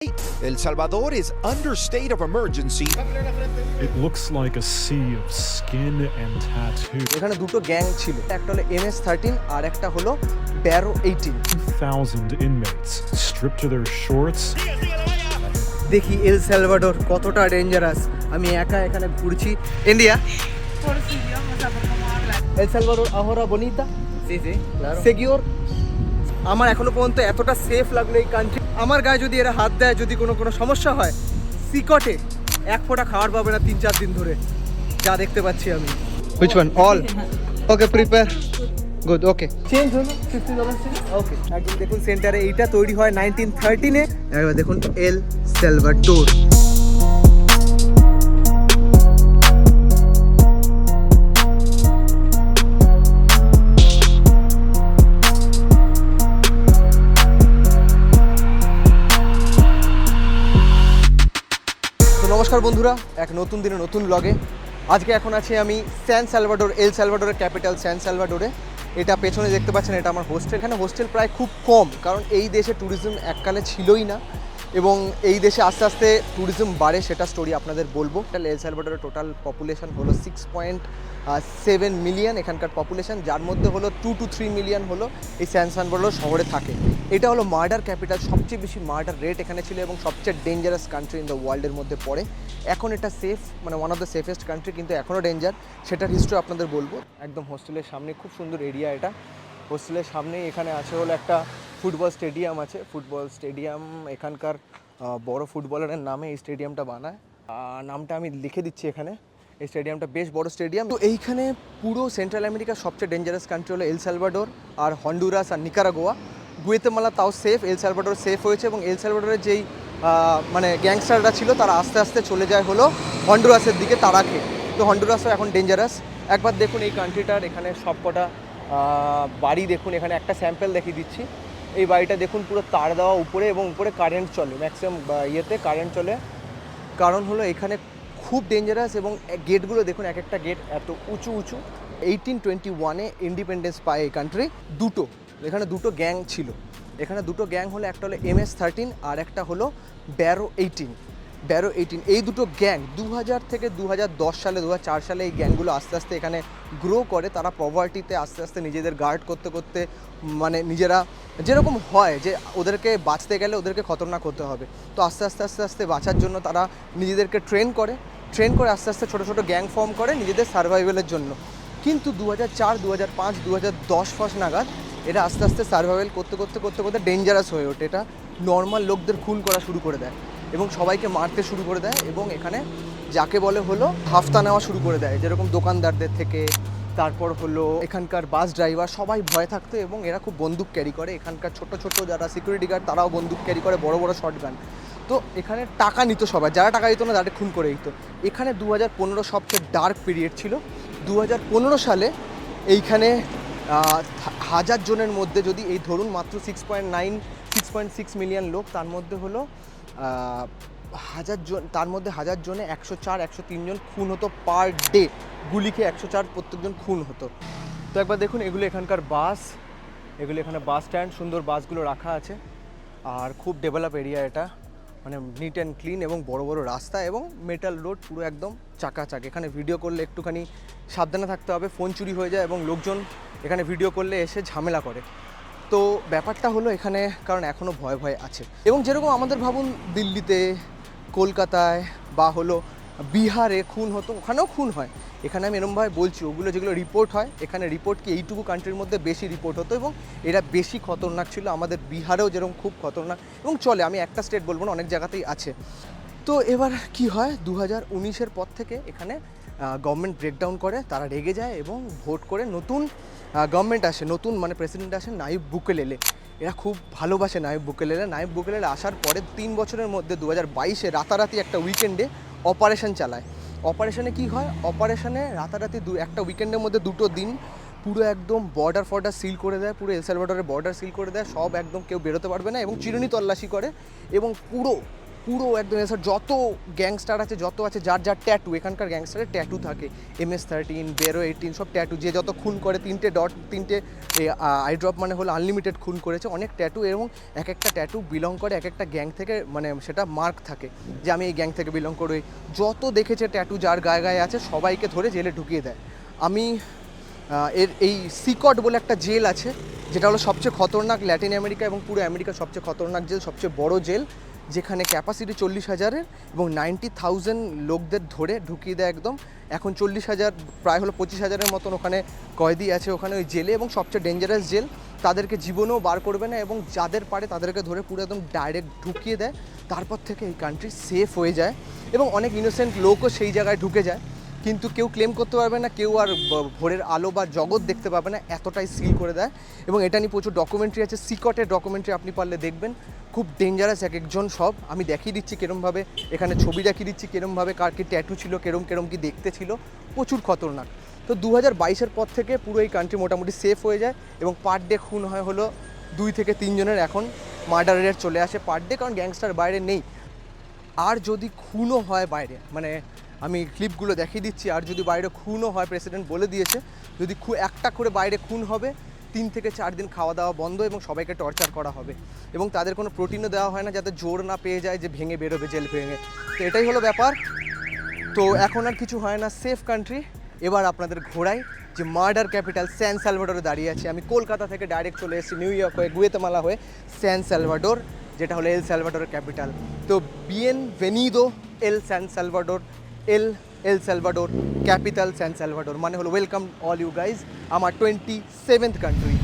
El Salvador is under state of emergency. It looks like a sea of skin and tattoo. এখানে দুটো gang ছিল, একটা হলো MS-13 আর একটা হলো barrow 18। 2,000 inmates stripped to their shorts. দেখি এল সালভাডোর কতটা ডেঞ্জারাস। আমি একা এখানে ঘুরছি। India El Salvador ahora bonita Sí, sí, claro. Secure. আমার এখনো পর্যন্ত এতটা সেফ লাগলো এই কান্ট্রি। আমার গায়ে যদি এরা হাত দেয়, যদি কোনো সমস্যা হয়, সিকটে এক ফোঁটা খাবার পাবে না 3-4 দিন ধরে, যা দেখতে পাচ্ছি আমি। Which one? All? Okay, prepare. Good, okay. Change হলো $50 থেকে? Okay. একদম দেখুন সেন্টারে এইটা তৈরি হয় 1913-এ। একবার দেখুন এল সালভাডোর। নমস্কার বন্ধুরা, এক নতুন দিনে নতুন ব্লগে। আজকে এখন আছি আমি স্যান সালভাডোর, এল সালভাডোরের ক্যাপিটাল স্যান সালভাডোরে। এটা পেছনে দেখতে পাচ্ছেন, এটা আমার হোস্টেল। এখানে হোস্টেল প্রায় খুব কম, কারণ এই দেশে ট্যুরিজম এককালে ছিলই না এবং এই দেশে আস্তে আস্তে ট্যুরিজম বাড়ে, সেটা স্টোরি আপনাদের বলবো। এল সালভাডোরের টোটাল পপুলেশন হলো 6.7 মিলিয়ন এখানকার পপুলেশন, যার মধ্যে হলো 2 to 3 মিলিয়ন হলো এই স্যান সালভাডোর শহরে থাকে। এটা হলো মার্ডার ক্যাপিটাল, সবচেয়ে বেশি মার্ডার রেট এখানে ছিল এবং সবচেয়ে ডেঞ্জারাস কান্ট্রি ইন দ্য ওয়ার্ল্ডের মধ্যে পড়ে। এখন এটা সেফ, মানে one of the safest country, কিন্তু এখনও ডেঞ্জার, সেটার হিস্ট্রি আপনাদের বলবো। একদম হোস্টেলের সামনে খুব সুন্দর এরিয়া এটা। হোস্টেলের সামনেই এখানে আছে হলো একটা ফুটবল স্টেডিয়াম আছে। ফুটবল স্টেডিয়াম এখানকার বড় ফুটবলারের নামে এই স্টেডিয়ামটা বানায়। নামটা আমি লিখে দিচ্ছি এখানে। এই স্টেডিয়ামটা বেশ বড় স্টেডিয়াম। তো এইখানে পুরো সেন্ট্রাল আমেরিকার সবচেয়ে ডেঞ্জারাস কান্ট্রি হলো এল সালভাডোর, আর হন্ডুরাস আর নিকারাগোয়া। গুয়েতেমালা তাও সেফ, এল সালভাডোর সেফ হয়েছে। এবং এল সালভাডোরের যেই মানে গ্যাংস্টাররা ছিল, তারা আস্তে আস্তে চলে যায় হলো হন্ডুরাসের দিকে তাড়া খেয়ে। তো হন্ডুরাসও এখন ডেঞ্জারাস। একবার দেখুন এই কান্ট্রিটার এখানে সবকটা বাড়ি দেখুন। এখানে একটা স্যাম্পল দেখিয়ে দিচ্ছি। এই বাড়িটা দেখুন, পুরো তার দেওয়া উপরে, এবং উপরে কারেন্ট চলে, ম্যাক্সিমাম ইয়েতে কারেন্ট চলে। কারণ হলো এখানে খুব ডেঞ্জারাস। এবং গেটগুলো দেখুন, এক একটা গেট এত উঁচু উঁচু। 1821-এ ইন্ডিপেন্ডেন্স পায় এই কান্ট্রি। এখানে দুটো গ্যাং ছিল। এখানে দুটো গ্যাং হলো, একটা হলো MS-13 আর একটা হলো ব্যারো 18। এই দুটো গ্যাং 2000 থেকে 2010 সালে 2004 সালে এই গ্যাংগুলো আস্তে আস্তে এখানে গ্রো করে। তারা পভার্টিতে আস্তে আস্তে নিজেদের গার্ড করতে করতে, মানে নিজেরা যেরকম হয় যে ওদেরকে বাঁচতে গেলে ওদেরকে খতরনাক হতে হবে, তো আস্তে আস্তে বাঁচার জন্য তারা নিজেদেরকে ট্রেন করে আস্তে আস্তে ছোটো ছোটো গ্যাং ফর্ম করে নিজেদের সার্ভাইভালের জন্য। কিন্তু 2004, 2005, 2010 ফার্স্ট নাগাদ এটা আস্তে আস্তে সার্ভাইভাল করতে করতে ডেঞ্জারাস হয়ে ওঠে। এটা নর্মাল লোকদের খুন করা শুরু করে দেয় এবং সবাইকে মারতে শুরু করে দেয়। এবং এখানে যাকে বলে হলো হাফতা নেওয়া শুরু করে দেয়, যেরকম দোকানদারদের থেকে, তারপর হলো এখানকার বাস ড্রাইভার, সবাই ভয় থাকতো। এবং এরা খুব বন্দুক ক্যারি করে। এখানকার ছোট যারা সিকিউরিটি গার্ড, তারাও বন্দুক ক্যারি করে, বড় বড় শটগান। তো এখানে টাকা নিত সবাই, যারা টাকা দিত না তাদের খুন করে দিত। এখানে 2015 সবচেয়ে ডার্ক পিরিয়ড ছিল। 2015 সালে এইখানে 1000 জনের মধ্যে, যদি এই ধরুন মাত্র 6.6 মিলিয়ন লোক, তার মধ্যে হলো 1000 জন, তার মধ্যে 1000 জনে 104-103 জন খুন হতো পার ডে। গুলি খেয়ে 104 প্রত্যেকজন খুন হতো। তো একবার দেখুন, এগুলো এখানকার বাস, এগুলো এখানে বাস স্ট্যান্ড, সুন্দর বাসগুলো রাখা আছে। আর খুব ডেভেলপ এরিয়া এটা, মানে নিট অ্যান্ড ক্লিন, এবং বড় বড় রাস্তা এবং মেটাল রোড, পুরো একদম চাকাচাক। এখানে ভিডিও করলে একটুখানি সাবধানে থাকতে হবে, ফোন চুরি হয়ে যায় এবং লোকজন এখানে ভিডিও করলে এসে ঝামেলা করে। তো ব্যাপারটা হলো এখানে, কারণ এখনও ভয় আছে। এবং যেরকম আমাদের ভাবুন দিল্লিতে, কলকাতায় বা হলো বিহারে খুন হতো, ওখানেও খুন হয়। এখানে আমি এরমভাবে বলছি, ওগুলো যেগুলো রিপোর্ট হয়, এখানে রিপোর্ট কি এইটুকু কান্ট্রির মধ্যে বেশি রিপোর্ট হতো এবং এরা বেশি খতরনাক ছিল। আমাদের বিহারেও যেরকম খুব খতরনাক, এবং চলে, আমি একটা স্টেট বলবো না, অনেক জায়গাতেই আছে। তো এবার কি হয়, 2019-এর পর থেকে এখানে গভর্নমেন্ট ব্রেকডাউন করে, তারা রেগে যায় এবং ভোট করে নতুন গভর্নমেন্ট আসে, নতুন মানে প্রেসিডেন্ট আসে নাইব বুকেলেলে। এরা খুব ভালোবাসে নাইব বুকেলেলে আসার পরে 3 বছরের মধ্যে 2022-এ রাতারাতি একটা উইকেন্ডে অপারেশন চালায়। অপারেশনে কি হয়, অপারেশনে রাতারাতি একটা উইকেন্ডের মধ্যে 2টো দিন পুরো একদম বর্ডার সিল করে দেয়, পুরো এল সালভাডোরের বর্ডার সিল করে দেয়, সব একদম কেউ বেরোতে পারবে না, এবং চিরুনি তল্লাশি করে এবং পুরো পুরো একদম স্যার যত গ্যাংস্টার আছে যত আছে যার যার ট্যাটু, এখানকার গ্যাংস্টারের ট্যাটু থাকে, MS-13, বেরো 18 সব ট্যাটু, যে যত খুন করে 3টে ডট 3টে আই ড্রপ মানে হলো আনলিমিটেড খুন করেছে, অনেক ট্যাটু, এবং এক একটা ট্যাটু বিলং করে এক একটা গ্যাং থেকে, মানে সেটা মার্ক থাকে যে আমি এই গ্যাং থেকে বিলং করি। যত দেখেছে ট্যাটু যার গায়ে গায়ে আছে সবাইকে ধরে জেলে ঢুকিয়ে দেয়। আমি এই সিকট বলে একটা জেল আছে যেটা হলো সবচেয়ে খতরনাক ল্যাটিন আমেরিকা এবং পুরো আমেরিকার সবচেয়ে খতরনাক জেল, সবচেয়ে বড় জেল, যেখানে ক্যাপাসিটি 40,000-এর এবং 90,000 লোকদের ধরে ঢুকিয়ে দেয় একদম। এখন 40,000 প্রায় হলো 25,000-এর মতন ওখানে কয়েদি আছে ওখানে ওই জেলে, এবং সবচেয়ে ডেঞ্জারাস জেল, তাদেরকে জীবনেও বার করবে না, এবং যাদের পারে তাদেরকে ধরে পুরো একদম ডাইরেক্ট ঢুকিয়ে দেয়। তারপর থেকে এই কান্ট্রি সেফ হয়ে যায় এবং অনেক ইনোসেন্ট লোকও সেই জায়গায় ঢুকে যায়, কিন্তু কেউ ক্লেম করতে পারবে না, কেউ আর ভোরের আলো বা জগৎ দেখতে পাবে না, এতটাই সিল করে দেয়। এবং এটা নিয়ে প্রচুর ডকুমেন্টারি আছে, সিকটের ডকুমেন্টারি আপনি পারলে দেখবেন, খুব ডেঞ্জারাস এক একজন সব। আমি দেখিয়ে দিচ্ছি কেরমভাবে, এখানে ছবি দেখিয়ে দিচ্ছি কেরমভাবে কার কি ট্যাটু ছিল, কেরম কি দেখতে ছিল, প্রচুর খতরনাক। তো 2022-এর পর থেকে পুরো এই কান্ট্রি মোটামুটি সেফ হয়ে যায় এবং পার ডে খুন হয় হলো 2 থেকে 3 জনের এখন মার্ডার রেট চলে আসে পার ডে, কারণ গ্যাংস্টার বাইরে নেই। আর যদি খুনও হয় বাইরে, মানে আমি ক্লিপগুলো দেখিয়ে দিচ্ছি, আর যদি বাইরে খুনও হয়, প্রেসিডেন্ট বলে দিয়েছে যদি একটা করে বাইরে খুন হবে 3 থেকে 4 দিন খাওয়া দাওয়া বন্ধ এবং সবাইকে টর্চার করা হবে, এবং তাদের কোনো প্রোটিনও দেওয়া হয় না যাতে জোর না পেয়ে যায় যে ভেঙে বেরোবে জেল ভেঙে। তো এটাই হলো ব্যাপার। তো এখন আর কিছু হয় না, সেফ কান্ট্রি। এবার আপনাদের ঘোরাই যে মার্ডার ক্যাপিটাল স্যান সালভাডোরে দাঁড়িয়ে আছি আমি। কলকাতা থেকে ডাইরেক্ট চলে এসেছি নিউ ইয়র্ক হয়ে, গুয়েতেমালা হয়ে স্যান সালভাডোর, যেটা হলো এল সালভাডোরের ক্যাপিটাল। তো বিয়েনভেনিদো এল স্যান সালভাডোর, এল সালভাডোর ক্যাপিটাল স্যান সালভাডোর, মানে হলো ওয়েলকাম অল ইউ গাইজ আমার 27th কান্ট্রি।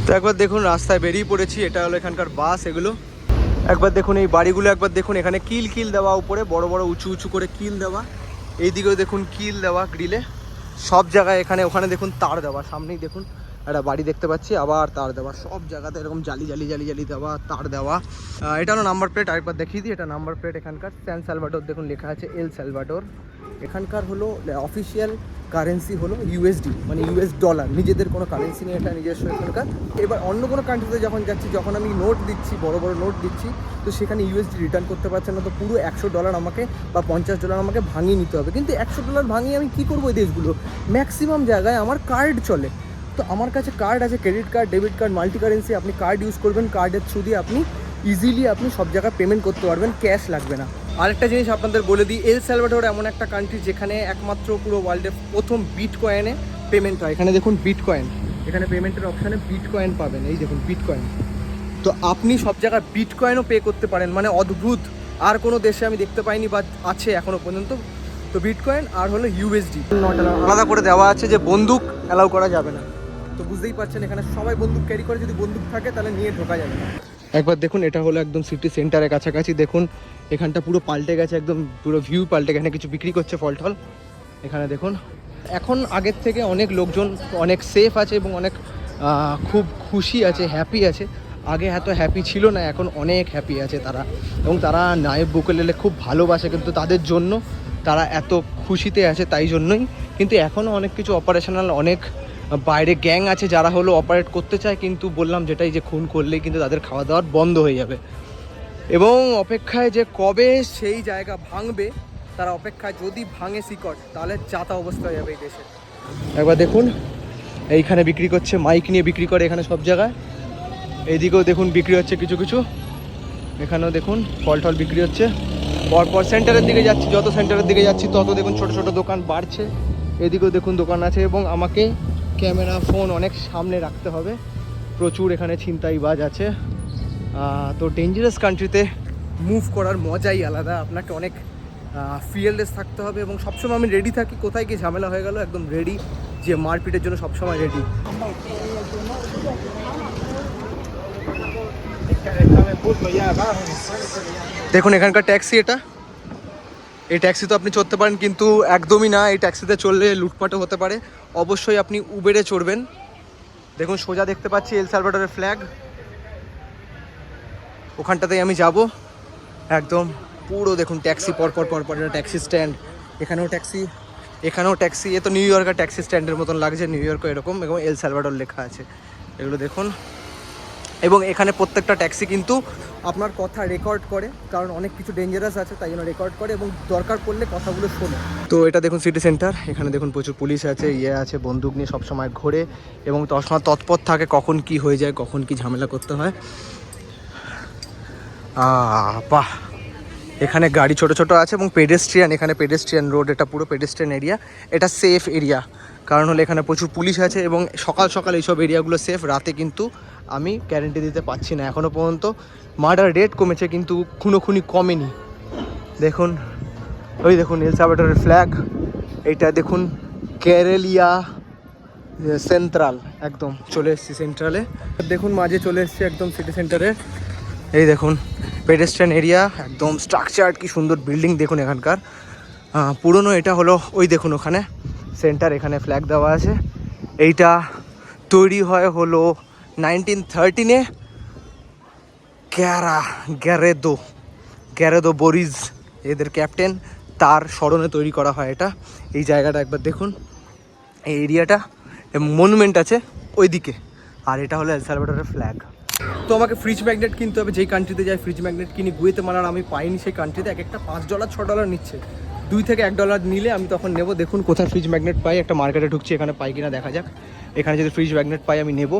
তো একবার দেখুন রাস্তায় বেরিয়ে পড়েছি, এটা হলো এখানকার বাস। এগুলো একবার দেখুন, এই বাড়িগুলো একবার দেখুন, এখানে কিল দেওয়া, উপরে বড় বড় উঁচু করে কিল দেওয়া, এইদিকেও দেখুন কিল দেওয়া গ্রিলে, সব জায়গায় এখানে ওখানে দেখুন তার দেওয়া, সামনেই দেখুন একটা বাড়ি দেখতে পাচ্ছি, আবার তার দেওয়া, সব জায়গাতে এরকম জালি দেওয়া, তার দেওয়া। এটা হলো নাম্বার প্লেট, আরেকবার দেখিয়ে দিই, এটা নাম্বার প্লেট এখানকার স্যান সালভাডোর, দেখুন লেখা আছে এল সালভাডোর। এখানকার হলো অফিসিয়াল কারেন্সি হলো USD, মানে US ডলার, নিজেদের কোনো কারেন্সি নেই, এটা নিজস্ব এখানকার। এবার অন্য কোনো কান্ট্রিতে যখন যাচ্ছি, যখন আমি নোট দিচ্ছি, বড় নোট দিচ্ছি, তো সেখানে USD রিটার্ন করতে পারছে না, তো পুরো $100 আমাকে বা $50 আমাকে ভাঙিয়ে নিতে হবে। কিন্তু $100 ভাঙিয়ে আমি কী করবো? এই দেশগুলো ম্যাক্সিমাম জায়গায় আমার কার্ড চলে, তো আমার কাছে কার্ড আছে, credit card, debit card, multi currency, আপনি কার্ড ইউজ করবেন, কার্ডের থ্রু দিয়ে আপনি ইজিলি আপনি সব জায়গায় পেমেন্ট করতে পারবেন, ক্যাশ লাগবে না। আরেকটা জিনিস আপনাদের বলে দিই, এল সালভাডোর এমন একটা কান্ট্রি যেখানে একমাত্র পুরো ওয়ার্ল্ডে প্রথম বিটকয়েনে পেমেন্ট হয়। এখানে দেখুন বিটকয়েন, এখানে পেমেন্টের অপশানে বিটকয়েন পাবেন, এই দেখুন বিটকয়েন। তো আপনি সব জায়গায় বিটকয়েনও পে করতে পারেন, মানে অদ্ভুত, আর কোনো দেশে আমি দেখতে পাইনি বা আছে এখনও পর্যন্ত। তো বিটকয়েন আর হলো USD আলাদা করে দেওয়া আছে যে বন্দুক অ্যালাউ করা যাবে না, তো বুঝতেই পারছেন এখানে সবাই বন্দুক ক্যারি করে, যদি বন্দুক থাকে তাহলে নিয়ে ঢোকা যাবে না। একবার দেখুন, এটা হলো একদম সিটি সেন্টারের কাছাকাছি, দেখুন এখানটা পুরো পাল্টে গেছে, একদম পুরো ভিউ পাল্টে গেছে, এখানে কিছু বিক্রি করছে ফল টল, এখানে দেখুন। এখন আগের থেকে অনেক লোকজন অনেক সেফ আছে এবং অনেক খুব খুশি আছে, হ্যাপি আছে। আগে এত হ্যাপি ছিল না, এখন অনেক হ্যাপি আছে তারা, এবং তারা নায়েব বুকেলেলে খুব ভালোবাসে, কিন্তু তাদের জন্য তারা এত খুশিতে আছে তাই জন্যই। কিন্তু এখনও অনেক কিছু অপারেশনাল, অনেক বাইরে গ্যাং আছে যারা হলো অপারেট করতে চায়, কিন্তু বললাম যেটাই যে খুন করলেই কিন্তু তাদের খাওয়া দাওয়ার বন্ধ হয়ে যাবে, এবং অপেক্ষায় যে কবে সেই জায়গা ভাঙবে তারা অপেক্ষায়। যদি ভাঙে সিকট তাহলে যাতা অবস্থা হয়ে যাবে এই দেশে। একবার দেখুন এইখানে বিক্রি করছে, মাইক নিয়ে বিক্রি করে এখানে সব জায়গায়, এইদিকেও দেখুন বিক্রি হচ্ছে কিছু কিছু, এখানেও দেখুন ফল টল বিক্রি হচ্ছে। পরপর সেন্টারের দিকে যাচ্ছি, যত সেন্টারের দিকে যাচ্ছি তত দেখুন ছোট ছোট দোকান বাড়ছে, এদিকেও দেখুন দোকান আছে, এবং আমাকে ক্যামেরা ফোন অনেক সামনে রাখতে হবে, প্রচুর এখানে ছিনতাইবাজ আছে। তো ডেঞ্জারাস কান্ট্রিতে মুভ করার মজাই আলাদা, আপনাকে অনেক ফিয়ারলেস থাকতে হবে, এবং সবসময় আমি রেডি থাকি, কোথায় কি ঝামেলা হয়ে গেল একদম রেডি, যে মারপিটের জন্য সবসময় রেডি। দেখুন এখানকার ট্যাক্সি, এই ট্যাক্সি তো আপনি চড়তে পারেন, কিন্তু একদমই না, এই ট্যাক্সিতে চললে লুটপাটও হতে পারে, অবশ্যই আপনি উবেরে চড়বেন। দেখুন সোজা দেখতে পাচ্ছি এল সালভাডোরের ফ্ল্যাগ, ওখানটাতেই আমি যাব একদম পুরো। দেখুন ট্যাক্সি পরপর এটা ট্যাক্সি স্ট্যান্ড, এখানেও ট্যাক্সি, এ তো নিউ ইয়র্কের ট্যাক্সি স্ট্যান্ডের মতন লাগছে, নিউ ইয়র্কে এরকম, এবং এল সালভাডোর লেখা আছে, এগুলো দেখুন। এবং এখানে প্রত্যেকটা ট্যাক্সি কিন্তু আপনার কথা রেকর্ড করে, কারণ অনেক কিছু ডেঞ্জারাস আছে তাই জন্য রেকর্ড করে এবং দরকার পড়লে কথাগুলো শোনে। তো এটা দেখুন সিটি সেন্টার, এখানে দেখুন প্রচুর পুলিশ আছে, আছে বন্দুক নিয়ে সবসময় ঘোরে এবং তৎসময় তৎপর থাকে কখন কি হয়ে যায়, কখন কি ঝামেলা করতে হয়। বাহ, এখানে গাড়ি ছোট ছোট আছে এবং পেডেস্ট্রিয়ান, এখানে পেডেস্ট্রিয়ান রোড, এটা পুরো পেডেস্ট্রিয়ান এরিয়া, এটা সেফ এরিয়া, কারণ হলো এখানে প্রচুর পুলিশ আছে এবং সকাল সকাল এইসব এরিয়াগুলো সেফ। রাতে কিন্তু আমি গ্যারেন্টি দিতে পারছি না, এখনও পর্যন্ত মার্ডার রেট কমেছে কিন্তু খুনোখুনি কমেনি। দেখুন ওই দেখুন এল সালভাডোরের ফ্ল্যাগ, এইটা দেখুন কেরেলিয়া সেন্ট্রাল, একদম চলে এসেছি সেন্ট্রালে, দেখুন মাঝে চলে এসেছি একদম সিটি সেন্টারে। এই দেখুন পেডেস্ট্রিয়ান এরিয়া, একদম স্ট্রাকচার, কি সুন্দর বিল্ডিং দেখুন এখানকার, পুরনো। এটা হলো ওই দেখুন ওখানে সেন্টার, এখানে ফ্ল্যাগ দেওয়া আছে। এইটা তৈরি হয় হলো 1913-এ গ্যারেদো বরিজ এদের ক্যাপ্টেন, তার স্মরণে তৈরি করা হয় এটা। এই জায়গাটা একবার দেখুন, এই এরিয়াটা মনুমেন্ট আছে ওইদিকে, আর এটা হলো এল সালভাডোরের ফ্ল্যাগ। তো আমাকে ফ্রিজ ম্যাগনেট কিনতে হবে, যেই কান্ট্রিতে যাই ফ্রিজ ম্যাগনেট কিনি। গুয়েতেমালার আমি পাইনি সেই কান্ট্রিতে, এক একটা $5 $6 নিচ্ছে, $2 থেকে $1 নিলে আমি তখন নেব। দেখুন কোথায় ফ্রিজ ম্যাগনেট পাই, একটা মার্কেটে ঢুকছি, এখানে পাই কিনা দেখা যাক। এখানে যদি ফ্রিজ ম্যাগনেট পাই আমি নেব,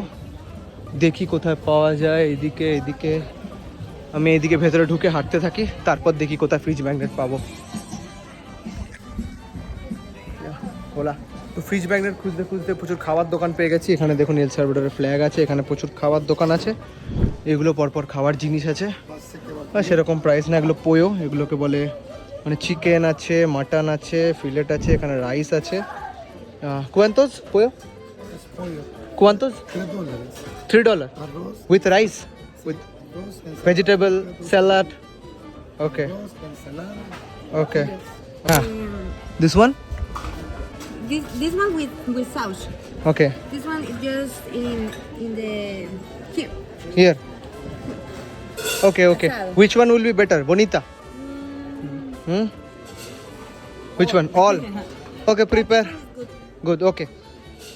দেখি কোথায় পাওয়া যায়। এদিকে আমি এদিকে ভেতরে ঢুকে হাঁটতে থাকি, তারপর দেখি কোথায় ফ্রিজ ম্যাগনেট পাবো। বলা তো ফ্রিজ ম্যাগনেট খুঁজতে খুঁজতে প্রচুর খাবার দোকান পেয়ে গেছি। এখানে দেখুন এল সালভাডোরের ফ্ল্যাগ আছে, এখানে প্রচুর খাবার দোকান আছে, এগুলো পরপর খাবার জিনিস আছে, সেরকম প্রাইস না, এগুলো পোয়ো, এগুলোকে বলে, মানে চিকেন আছে, মাটন আছে, ফিলেট আছে, এখানে রাইস আছে। ¿Cuántos pollo? ¿Cuántos? $3 with rice, with vegetable salad. Okay. Okay. This one? This one with sauce. Okay. This one is just in the here. Here. Okay. Salad. Which one will be better? Bonita? Which one? All? Okay, prepare. Good, okay.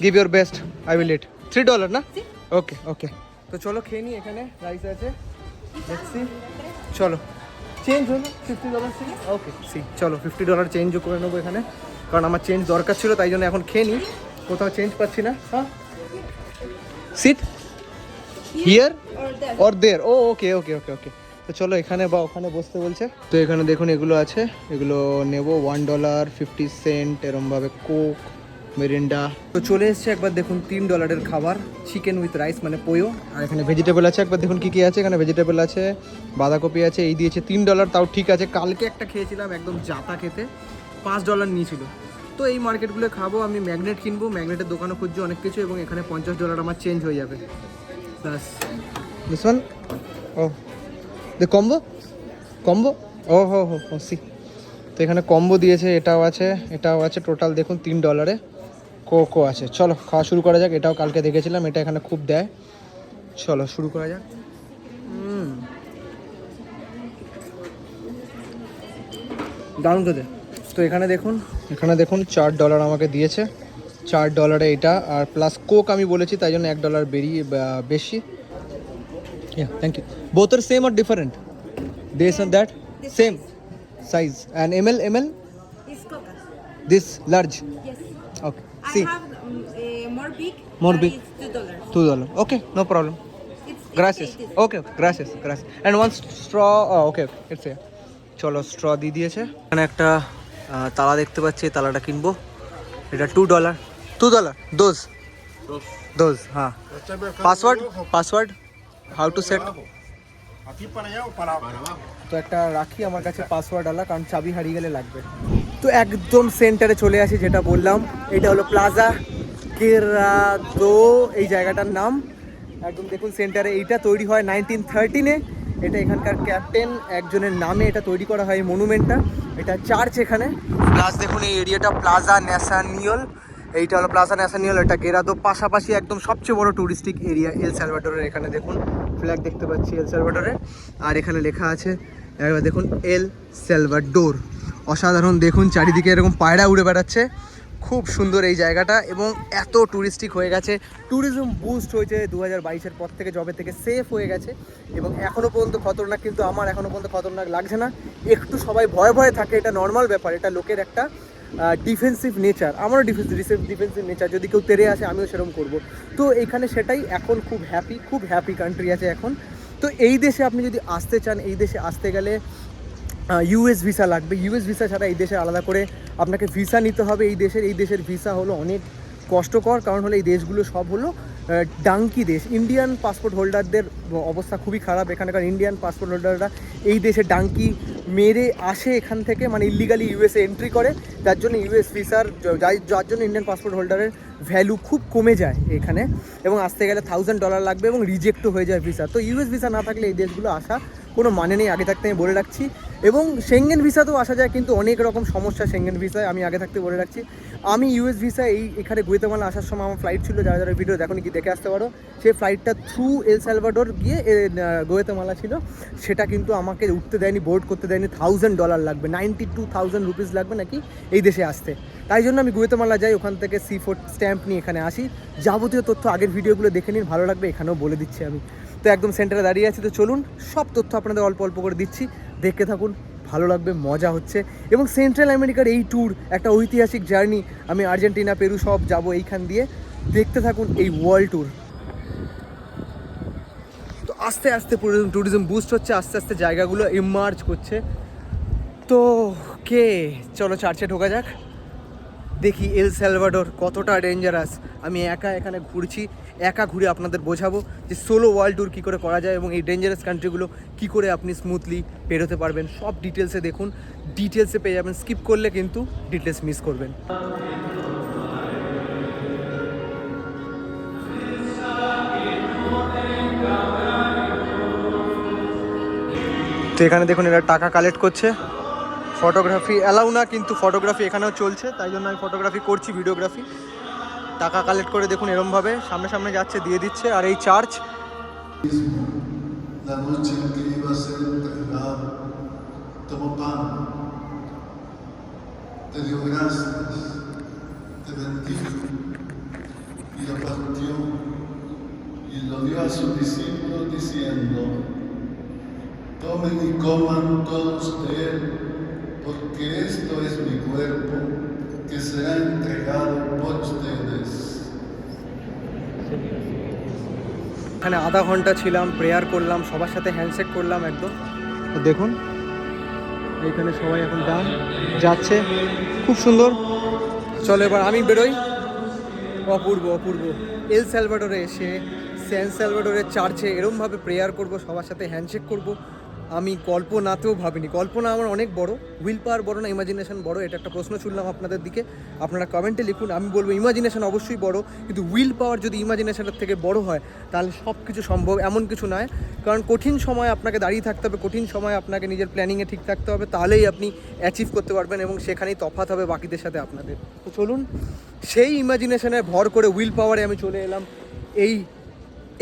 Give your best. I will eat. $3 না? Okay. তো চলো খেয়ে নিই, এখানে rice আছে, দেখছি। চলো change হলো $50 থেকে। ওকে চলো $50 চেঞ্জও করে নেবো এখানে, কারণ আমার চেঞ্জ দরকার ছিল, তাই জন্য এখন খেয়ে নিই, কোথাও চেঞ্জ পাচ্ছি না। হ্যাঁ, সিট হিয়ার অর দেয়ার। ওকে। তো চলো এখানে বা ওখানে বসতে বলছে। তো এখানে দেখুন এগুলো আছে, এগুলো নেব, $1.50 এরমভাবে, কোক, মেরিন্ডা। তো চলে এসছে একবার দেখুন $3 খাবার, চিকেন উইথ রাইস মানে পোয়ো, আর এখানে ভেজিটেবল আছে, একবার দেখুন কী আছে। এখানে ভেজিটেবল আছে, বাঁধাকপি আছে, এই দিয়েছে $3, তাও ঠিক আছে। কালকে একটা খেয়েছিলাম একদম জাতা খেতে, $5 নিয়েছিল। তো এই মার্কেটগুলো খাবো, আমি ম্যাগনেট কিনবো, ম্যাগনেটের দোকানও খুঁজছি অনেক কিছু, এবং এখানে $50 আমার চেঞ্জ হয়ে যাবে। ব্যাস দিস ওয়ান, দ্য কম্বো হো সি। তো এখানে কম্বো দিয়েছে, এটাও আছে, টোটাল দেখুন $3 কোকো আছে। চলো খাওয়া শুরু করা যাক, এটাও কালকে দেখেছিলাম, এটা এখানে খুব দেয়। চলো শুরু করা যাক। দারুণ খেতে। তো এখানে দেখুন $4 আমাকে দিয়েছে, $4 এটা, আর প্লাস কোক আমি বলেছি তাই জন্য $1 বেশি। Thank you. বোথ আর সেম আর different? This and that? Same size. And ml? It's coca. This large? Yes. Okay. See. I have More big. It's $2. $2. Okay, no problem. It's Gracias. Okay, gracias. And one straw. Okay, it's here. চলো straw দিয়ে দিয়েছে। এখানে একটা তালা দেখতে পাচ্ছি, তালাটা কিনবো, এটা $2. দোজ হ্যাঁ। Password how to set? তো একটা রাখি আমার কাছে পাসওয়ার্ড আলা, কারণ চাবি হারিয়ে গেলে লাগবে। তো একদম সেন্টারে চলে আসি, যেটা বললাম, এটা হলো প্লাজা কেরাদো এই জায়গাটার নাম। একদম দেখুন সেন্টারে, এইটা তৈরি হয় 1913-এ, এটা এখানকার ক্যাপ্টেন একজনের নামে এটা তৈরি করা হয়, এই মনুমেন্টটা। এটা চার্চ এখানে। প্লাস দেখুন এই এরিয়াটা প্লাজা ন্যাশনাল, এইটা হলো প্লাজা ন্যাশনাল, এটা গেরাদো পাশাপাশি একদম সবচেয়ে বড় টুরিস্টিক এরিয়া এল সালভাডোরের। এখানে দেখুন ফ্ল্যাগ দেখতে পাচ্ছি এল সালভাডোরের, আর এখানে লেখা আছে একবার দেখুন এল সালভাডোর। অসাধারণ, দেখুন চারিদিকে এরকম পায়রা উড়ে বেড়াচ্ছে, খুব সুন্দর এই জায়গাটা এবং এত টুরিস্টিক হয়ে গেছে, ট্যুরিজম বুস্ট হয়েছে 2022-এর পর থেকে, জবে থেকে সেফ হয়ে গেছে এবং এখনও পর্যন্ত খতরনাক, কিন্তু আমার এখনও পর্যন্ত খতরনাক লাগছে না। একটু সবাই ভয়ে ভয়ে থাকে, এটা নর্মাল ব্যাপার, এটা লোকের একটা ডিফেন্সিভ নেচার, আমারও ডিফেন্সিভ নেচার, যদি কেউ তেড়ে আসে আমিও সেরকম করব। তো এইখানে সেটাই, এখন খুব হ্যাপি কান্ট্রি আছে এখন। তো এই দেশে আপনি যদি আসতে চান, এই দেশে আসতে গেলে ইউএস ভিসা লাগবে। ইউএস ভিসা ছাড়া এই দেশে আলাদা করে আপনাকে ভিসা নিতে হবে। এই দেশের ভিসা হলো অনেক কষ্টকর, কারণ হলো এই দেশগুলো সব হলো ডাঙ্কি দেশ। ইন্ডিয়ান পাসপোর্ট হোল্ডারদের অবস্থা খুবই খারাপ এখানকার। ইন্ডিয়ান পাসপোর্ট হোল্ডাররা এই দেশে ডাঙ্কি মেরে আসে এখান থেকে, মানে ইলিগালি ইউএসএ এন্ট্রি করে, যার জন্য ইউএস ভিসার, যার জন্য ইন্ডিয়ান পাসপোর্ট হোল্ডারের ভ্যালু খুব কমে যায় এখানে, এবং আসতে গেলে $1000 লাগবে এবং রিজেক্টও হয়ে যায় ভিসা। তো ইউএস ভিসা না থাকলে এই দেশগুলো আসা কোনো মানে নেই, আগে থাকতে আমি বলে রাখছি। এবং সেঙ্গেন ভিসাতেও আসা যায়, কিন্তু অনেক রকম সমস্যা সেঙ্গেন ভিসায়, আমি আগে থাকতে বলে রাখছি। আমি ইউএস ভিসা এখানে গুয়েতেমালা আসার সময় আমার ফ্লাইট ছিল, যারা যারা ভিডিও দেখো কি দেখে আসতে পারো, সেই ফ্লাইটটা থ্রু এল সালভাডোর গিয়ে গুয়েতেমালা ছিল, সেটা কিন্তু আমাকে উঠতে দেয়নি, বোর্ড করতে দেয়নি। $1000 লাগবে, 92,000 রুপিস লাগবে নাকি এই দেশে আসতে। তাই জন্য আমি গুয়েতেমালা যাই, ওখান থেকে C4 স্ট্যাম্প নিয়ে এখানে আসি। যাবতীয় তথ্য আগের ভিডিওগুলো দেখে নিন, ভালো লাগবে, এখানেও বলে দিচ্ছি আমি। তো একদম সেন্টারে দাঁড়িয়ে আছি, তো চলুন সব তথ্য আপনাদের অল্প অল্প করে দিচ্ছি, দেখতে থাকুন, ভালো লাগবে, মজা হচ্ছে। এবং সেন্ট্রাল আমেরিকার এই ট্যুর একটা ঐতিহাসিক জার্নি, আমি আর্জেন্টিনা, পেরু সব যাব এইখান দিয়ে, দেখতে থাকুন এই ওয়ার্ল্ড ট্যুর। তো আস্তে আস্তে ট্যুরিজম বুস্ট হচ্ছে, আস্তে আস্তে জায়গাগুলো ইমার্জ করছে। তো চলো চার্চে ঢোকা যাক, দেখি এল সালভাডোর কতটা ডেঞ্জারাস। আমি একা এখানে ঘুরছি, একা ঘুরে আপনাদের বোঝাবো যে সোলো ওয়ার্ল্ড ট্যুর কী করে করা যায় এবং এই ডেঞ্জারাস কান্ট্রিগুলো কী করে আপনি স্মুথলি পেরোতে পারবেন। সব ডিটেলসে দেখুন, ডিটেলসে পেয়ে যাবেন, স্কিপ করলে কিন্তু ডিটেলস মিস করবেন। তো এখানে দেখুন এরা টাকা কালেক্ট করছে, ফটোগ্রাফি অ্যালাউ না, কিন্তু ফটোগ্রাফি এখানেও চলছে, তাই জন্য আমি ফটোগ্রাফি করছি, ভিডিওগ্রাফি। টাকা কালেক্ট করে দেখুন এরমভাবে সামনে সামনে যাচ্ছে, দিয়ে দিচ্ছে। আর এই church, La noche en que iba a ser entregado, tomó pan, te dio gracias, te bendijo y lo partió y lo dio a sus discípulos diciendo: tomen y coman todos de él, porque esto es mi cuerpo que será entregado por ustedes. এখানে আধা ঘন্টা ছিলাম, prayer করলাম, সবার সাথে handshake করলাম একদম। তো দেখুন এইখানে সবাই এখন ডান যাচ্ছে, খুব সুন্দর। চলো এবার আমি বেরোই। অপূর্ব অপূর্ব। এল সালভাডোরে এসে স্যান সালভাডোরের চার্চে এরমভাবে প্রেয়ার করব, সবার সাথে হ্যান্ডশেক করব, আমি কল্পনাতেও ভাবিনি। কল্পনা আমার অনেক বড়, হুইল পাওয়ার বড় না ইমাজিনেশন বড়? এটা একটা প্রশ্ন ছুড়লাম আপনাদের দিকে, আপনারা কমেন্টে লিখুন। আমি বলবো ইমাজিনেশন অবশ্যই বড়, কিন্তু হুইল পাওয়ার যদি ইমাজিনেশনের থেকে বড় হয় তাহলে সব কিছু সম্ভব, এমন কিছু নয়। কারণ কঠিন সময় আপনাকে দাঁড়িয়ে থাকতে হবে, কঠিন সময় আপনাকে নিজের প্ল্যানিংয়ে ঠিক থাকতে হবে, তাহলেই আপনি অ্যাচিভ করতে পারবেন এবং সেখানেই তফাৎ হবে বাকিদের সাথে আপনাদের। তো চলুন সেই ইমাজিনেশনে ভর করে হুইল পাওয়ারে আমি চলে এলাম এই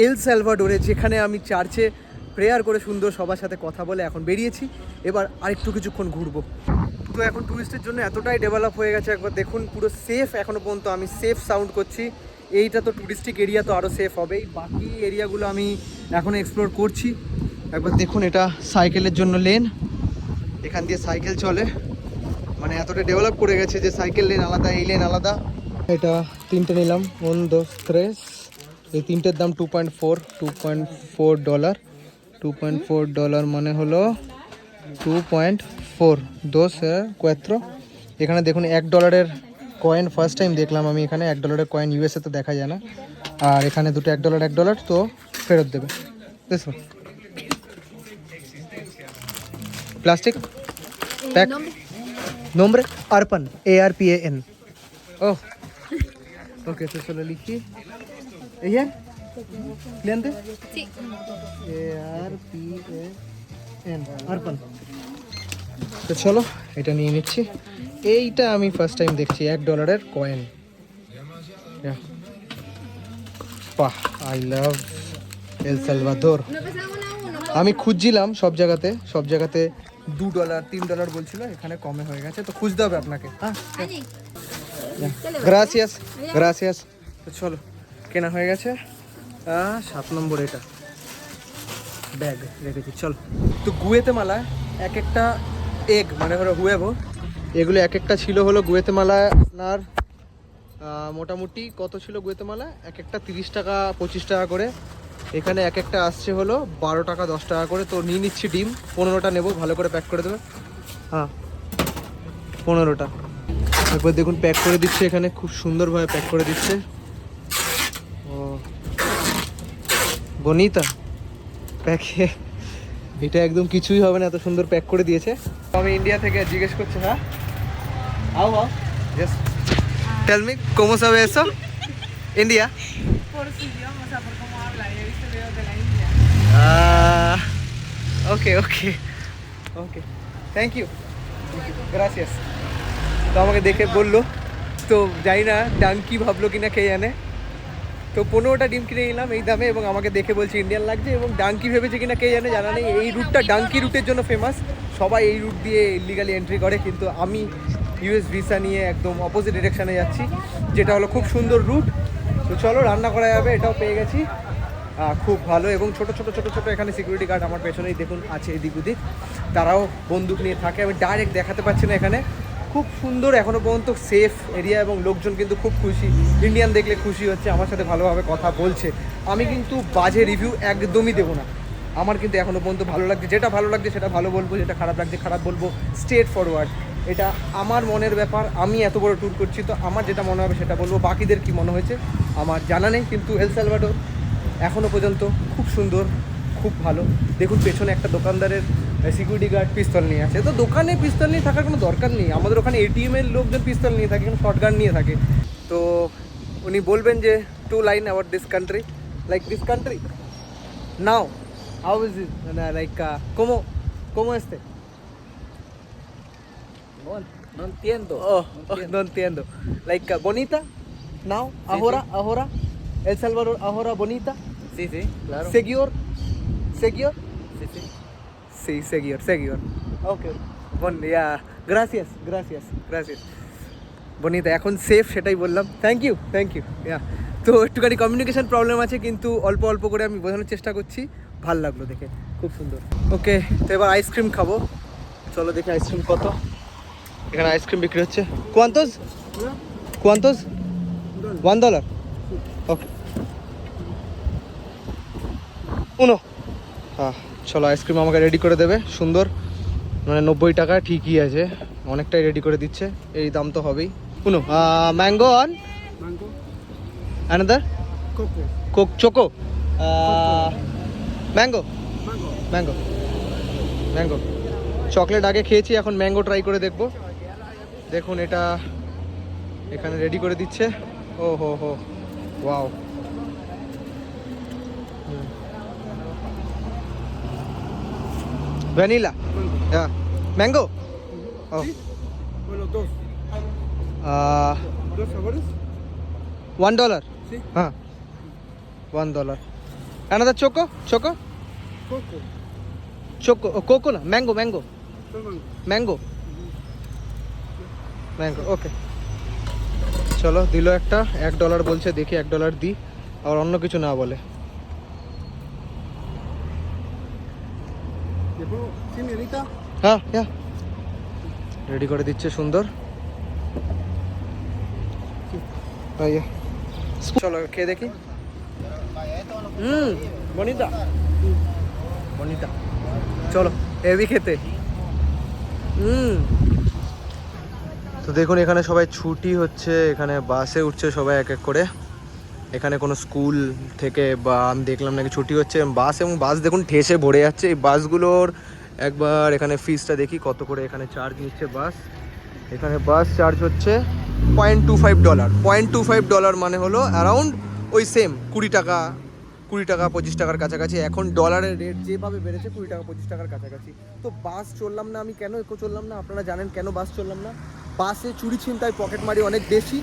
এল সালভাডোরে, যেখানে আমি চার্চে প্রেয়ার করে সুন্দর সবার সাথে কথা বলে এখন বেরিয়েছি। এবার আরেকটু কিছুক্ষণ ঘুরবো। তো এখন টুরিস্টের জন্য এতটাই ডেভেলপ হয়ে গেছে, একবার দেখুন, পুরো সেফ। এখনও পর্যন্ত আমি সেফ সাউন্ড করছি, এইটা তো টুরিস্টিক এরিয়া, তো আরও সেফ হবেই। বাকি এরিয়াগুলো আমি এখনও এক্সপ্লোর করছি। একবার দেখুন, এটা সাইকেলের জন্য লেন, এখান দিয়ে সাইকেল চলে, মানে এতটা ডেভেলপ করে গেছে যে সাইকেল লেন আলাদা, এই লেন আলাদা। এটা তিনটে নিলাম, 1, 2, 3। এই তিনটের দাম $2.4 $2.4 মানে হলো 2.4 2.4। এখানে দেখুন $1 কয়েন, ফার্স্ট টাইম দেখলাম আমি এখানে $1 কয়েন, ইউএসএ তো দেখা যায় না। আর এখানে দুটো $1 তো ফেরত দেবে। দেখো plastic pack, nombre ARPAN, ARPAN। ওহ ওকে, তো চলো লিখি এই ¿Cliente? Sí. ARPAN, ARPAN। তো চলো এটা নিয়ে নিচ্ছি। এইটা আমি ফার্স্ট টাইম দেখছি $1 কয়েন। বাহ, আই লাভ এল সালভাদোর। আমি খুঁজছিলাম সব জায়গাতে $2 $3 বলছিল, এখানে কমে হয়ে গেছে, তো খুঁজতে হবে আপনাকে। হ্যাঁ গ্রাসিয়াস গ্রাসিয়াস। তো চলো কেনা হয়ে গেছে। 7 নম্বর এটা ব্যাগ রেখেছি। চলো তো গুয়েতেমালায় এক একটা এগ মানে হলো হুয়েভো, এগুলো এক একটা ছিল হলো গুয়েতেমালায় আপনার মোটামুটি কত ছিল গুয়েতেমালায়, এক একটা 30 টাকা 25 টাকা করে। এখানে এক একটা আসছে হলো 12 টাকা 10 টাকা করে। তো নিয়ে নিচ্ছি ডিম 15টা নেবো, ভালো করে প্যাক করে দেবে। হ্যাঁ 15টা। একবার দেখুন প্যাক করে দিচ্ছে, এখানে খুব সুন্দরভাবে প্যাক করে দিচ্ছে। ও বনিতা প্যাকে, এটা একদম কিছুই হবে না, এত সুন্দর প্যাক করে দিয়েছে। আমি ইন্ডিয়া থেকে জিজ্ঞেস করছি। হ্যাঁ আও আও yes tell me cómo sabe eso India Por su idioma, o sea, por cómo habla. Yo he visto videos de la India. Okay okay okay thank you গ্রাসিয়াস। তো আমাকে দেখে বললো, তো জানি না ডাঙ্কি ভাবলো কিনা কে জানে। তো 15টা ডিম কিনে নিলাম এই দামে, এবং আমাকে দেখে বলছে ইন্ডিয়ান লাগছে, এবং ডাঙ্কি ভেবেছে কিনা কে জানে, জানা নেই। এই রুটটা ডাঙ্কি রুটের জন্য ফেমাস, সবাই এই রুট দিয়ে ইলিগালি এন্ট্রি করে, কিন্তু আমি ইউএস ভিসা নিয়ে একদম অপোজিট ডিরেকশানে যাচ্ছি, যেটা হলো খুব সুন্দর রুট। তো চলো রান্না করা যাবে, এটাও পেয়ে গেছি। খুব ভালো, এবং ছোটো ছোটো ছোটো ছোটো এখানে সিকিউরিটি গার্ড আমার পেছনেই দেখুন আছে এদিক ওদিক, তারাও বন্দুক নিয়ে থাকে। আমি ডাইরেক্ট দেখাতে পারছি না এখানে। খুব সুন্দর এখনও পর্যন্ত সেফ এরিয়া, এবং লোকজন কিন্তু খুব খুশি, ইন্ডিয়ান দেখলে খুশি হচ্ছে, আমার সাথে ভালোভাবে কথা বলছে। আমি কিন্তু বাজে রিভিউ একদমই দেবো না, আমার কিন্তু এখনও পর্যন্ত ভালো লাগছে। যেটা ভালো লাগছে সেটা ভালো বলবো, যেটা খারাপ লাগছে খারাপ বলবো, স্ট্রেট ফরওয়ার্ড। এটা আমার মনের ব্যাপার, আমি এত বড় ট্যুর করছি, তো আমার যেটা মনে হবে সেটা বলবো। বাকিদের কি মনে হয়েছে আমার জানা নেই, কিন্তু এল সালভাডোর এখনও পর্যন্ত খুব সুন্দর, খুব ভালো। দেখুন পেছনে একটা দোকানদারের সিকিউরিটি গার্ড পিস্তল নিয়ে আছে। তো দোকানে পিস্তল নিয়ে থাকার কোনো দরকার নেই, আমাদের ওখানে এটিএমের লোকজন পিস্তল নিয়ে থাকে, শর্ট গান নিয়ে থাকে। তো উনি বলবেন যে 2 line about this country, like this country now how is it, like como este. No entiendo. No entiendo. Like bonita now, ahora, ahora, El Salvador ahora bonita. Sí, sí, claro. Seguidor, seguidor. Sí, sí. Sí, seguidor, seguidor. Okay. Bon, yeah. Gracias, gracias, gracias. বনিতা এখন safe, সেটাই বললাম। Thank you ইয়া। তো একটুখানি communication problem আছে, কিন্তু অল্প অল্প করে আমি বোঝানোর চেষ্টা করছি। ভাল লাগলো দেখে, খুব সুন্দর। ওকে, তো এবার আইসক্রিম খাবো। চলো দেখি আইসক্রিম কত। এখানে আইসক্রিম বিক্রি হচ্ছে। ¿Cuántos? $1. ওকে, 1। হ্যাঁ চলো, আইসক্রিম আমাকে রেডি করে দেবে সুন্দর, মানে 90 টাকা ঠিকই আছে, অনেকটাই রেডি করে দিচ্ছে, এই দাম তো হবেই। 1 mango on Mango? Another Coco. Choco mango Mango. Mango chocolate আগে খেয়েছি, এখন ম্যাঙ্গো ট্রাই করে দেখবো। দেখুন এটা এখানে রেডি করে দিচ্ছে। ও হো হো, ওয়াও। Vanilla, mango. ও Bueno, dos. ¿Dos sabores? $1। Sí. হ্যাঁ $1। Another choco Coco. কোকো না, mango Dos mango. Mango okay. চলো দিল একটা, $1 বলছে, দেখি $1 দিই, আবার অন্য কিছু না বলে। Sí, señorita. হ্যাঁ রেডি করে দিচ্ছে সুন্দর। চলো খেয়ে দেখি। বনিতা চলো হেভি খেতে। তো দেখুন এখানে সবাই ছুটি হচ্ছে, এখানে বাসে উঠছে সবাই এক এক করে। এখানে কোনো স্কুল থেকে বা আমি দেখলাম নাকি ছুটি হচ্ছে বাস, এবং বাস দেখুন ঠেসে ভরে যাচ্ছে। এই বাসগুলোর একবার এখানে ফিসটা দেখি কত করে এখানে চার্জ নিচ্ছে বাস। এখানে বাস চার্জ হচ্ছে $0.25। $0.25 মানে হলো অ্যারাউন্ড ওই সেম 20 টাকা 25 টাকার কাছাকাছি। এখন ডলারের রেট যেভাবে বেড়েছে 20 টাকা 25 টাকার কাছাকাছি। তো বাস চললাম না আমি, কেন চললাম না আপনারা জানেন কেন বাস চললাম না। বাসে চুরি ছিনতাই পকেটমারি অনেক বেশি,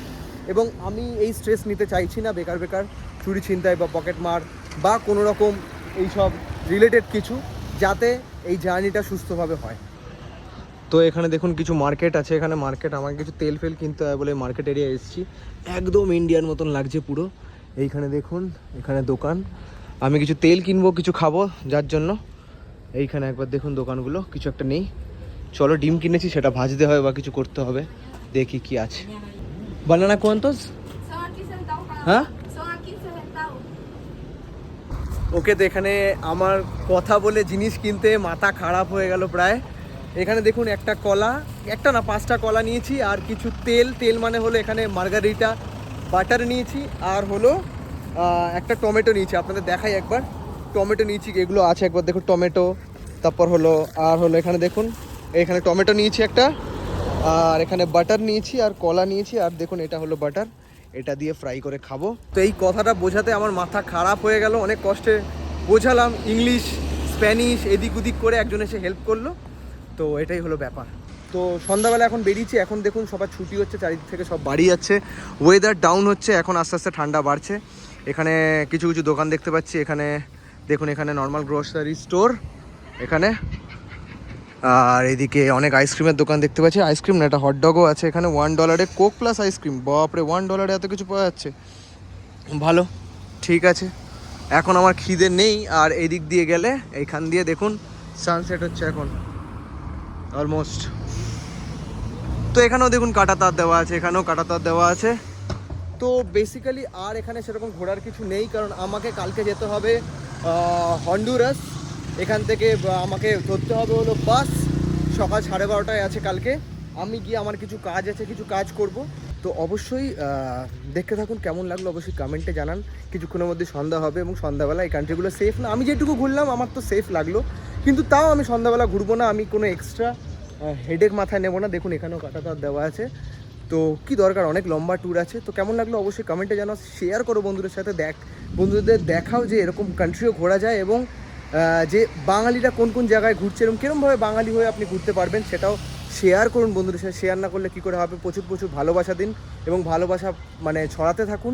এবং আমি এই স্ট্রেস নিতে চাইছি না বেকার চুরি ছিনতাই বা পকেটমার বা কোনো রকম এইসব রিলেটেড কিছু, যাতে এই জার্নিটা সুস্থভাবে হয়। তো এখানে দেখুন কিছু মার্কেট আছে, এখানে মার্কেট, আমাকে কিছু তেল ফেল কিনতে হয় বলে মার্কেট এরিয়া এসেছি। একদম ইন্ডিয়ার মতন লাগছে পুরো। এইখানে দেখুন, এখানে দোকান, আমি কিছু তেল কিনবো, কিছু খাবো, যার জন্য এইখানে একবার দেখুন দোকানগুলো, কিছু একটা নেই। চলো, ডিম কিনেছি, সেটা ভাজতে হবে বা কিছু করতে হবে, দেখি কি আছে। বানানা কোয়ান্টোস? Son a 15 centavos cada ¿Ah? uno. Son a 15 centavos. ওকে, তো এখানে আমার কথা বলে জিনিস কিনতে মাথা খারাপ হয়ে গেল প্রায়। এখানে দেখুন একটা কলা, একটা না 5টা কলা নিয়েছি, আর কিছু তেল, তেল মানে হলো এখানে মার্গারিটা, বাটার নিয়েছি, আর হলো একটা টমেটো নিয়েছি। আপনাদের দেখাই একবার, টমেটো নিয়েছি, এগুলো আছে একবার দেখুন, টমেটো, তারপর হলো আর হলো এখানে দেখুন, এখানে টমেটো নিয়েছি একটা, আর এখানে বাটার নিয়েছি, আর কলা নিয়েছি, আর দেখুন এটা হলো বাটার, এটা দিয়ে ফ্রাই করে খাবো। তো এই কথাটা বোঝাতে আমার মাথা খারাপ হয়ে গেল, অনেক কষ্টে বোঝালাম, ইংলিশ স্প্যানিশ এদিক ওদিক করে, একজন এসে হেল্প করলো। তো এটাই হলো ব্যাপার। তো সন্ধ্যাবেলা এখন বেরিয়েছি, এখন দেখুন সবার ছুটি হচ্ছে, চারিদিক থেকে সব বাড়ি যাচ্ছে, ওয়েদার ডাউন হচ্ছে, এখন আস্তে আস্তে ঠান্ডা বাড়ছে। এখানে কিছু কিছু দোকান দেখতে পাচ্ছি, এখানে দেখুন, এখানে নর্মাল গ্রোসারি স্টোর এখানে, আর এদিকে অনেক আইসক্রিমের দোকান দেখতে পাচ্ছি। আইসক্রিম না, এটা হটডগও আছে এখানে, $1 কোক প্লাস আইসক্রিম, বাপরে $1 এত কিছু পাওয়া যাচ্ছে, ভালো, ঠিক আছে। এখন আমার খিদে নেই, আর এই দিক দিয়ে গেলে এইখান দিয়ে দেখুন সানসেট হচ্ছে এখন অলমোস্ট। তো এখানেও দেখুন কাঁটা তার দেওয়া আছে, এখানেও কাঁটা তার দেওয়া আছে। তো বেসিক্যালি আর এখানে সেরকম ঘোরার কিছু নেই, কারণ আমাকে কালকে যেতে হবে হন্ডুরাস। এখান থেকে আমাকে ধরতে হবে হলো বাস, সকাল 12:30টায় আছে কালকে। আমি গিয়ে আমার কিছু কাজ আছে, কিছু কাজ করব। তো অবশ্যই দেখতে থাকুন, কেমন লাগলো অবশ্যই কমেন্টে জানান। কিছুক্ষণের মধ্যে সন্ধ্যা হবে, এবং সন্ধ্যাবেলা এই কান্ট্রিগুলো সেফ না। আমি যেটুকু ঘুরলাম আমার তো সেফ লাগলো, কিন্তু তাও আমি সন্ধ্যাবেলা ঘুরবো না, আমি কোনো এক্সট্রা হেডেক মাথায় নেবো না। দেখুন এখানেও কাঁটা তার দেওয়া আছে, তো কি দরকার, অনেক লম্বা ট্যুর আছে। তো কেমন লাগলো অবশ্যই কমেন্টে জানাও, শেয়ার করো বন্ধুদের সাথে, বন্ধুদের দেখাও যে এরকম কান্ট্রিও ঘোরা যায়, এবং যে বাঙালিরা কোন কোন জায়গায় ঘুরছে, এরকম কীরকমভাবে বাঙালি হয়ে আপনি ঘুরতে পারবেন, সেটাও শেয়ার করুন বন্ধুদের সাথে। শেয়ার না করলে কী করে হবে, প্রচুর প্রচুর ভালোবাসা দিন, এবং ভালোবাসা মানে ছড়াতে থাকুন,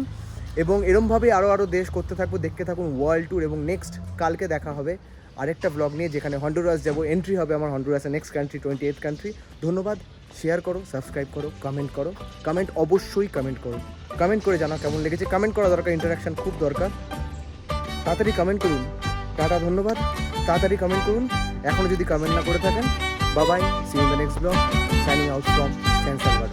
এবং এরমভাবেই আরও দেশ করতে থাকবো, দেখতে থাকুন ওয়ার্ল্ড ট্যুর। এবং নেক্সট কালকে দেখা হবে আরেকটা ব্লগ নিয়ে, যেখানে হন্ডুরাস যাবো, এন্ট্রি হবে আমার হন্ডুরাসের নেক্সট কান্ট্রি, 28th কান্ট্রি। ধন্যবাদ, শেয়ার করো, সাবস্ক্রাইব করো, কমেন্ট করো, কমেন্ট অবশ্যই কমেন্ট করো, কমেন্ট করে জানাও কেমন লেগেছে। কমেন্ট করা দরকার, ইন্টারাকশান খুব দরকার, তাড়াতাড়ি কমেন্ট করুন। টাটা, ধন্যবাদ, তাড়াতাড়ি কমেন্ট করুন এখনও যদি কমেন্ট না করে থাকেন। Bye bye, see you in the next blog, signing out from San সালভাডর।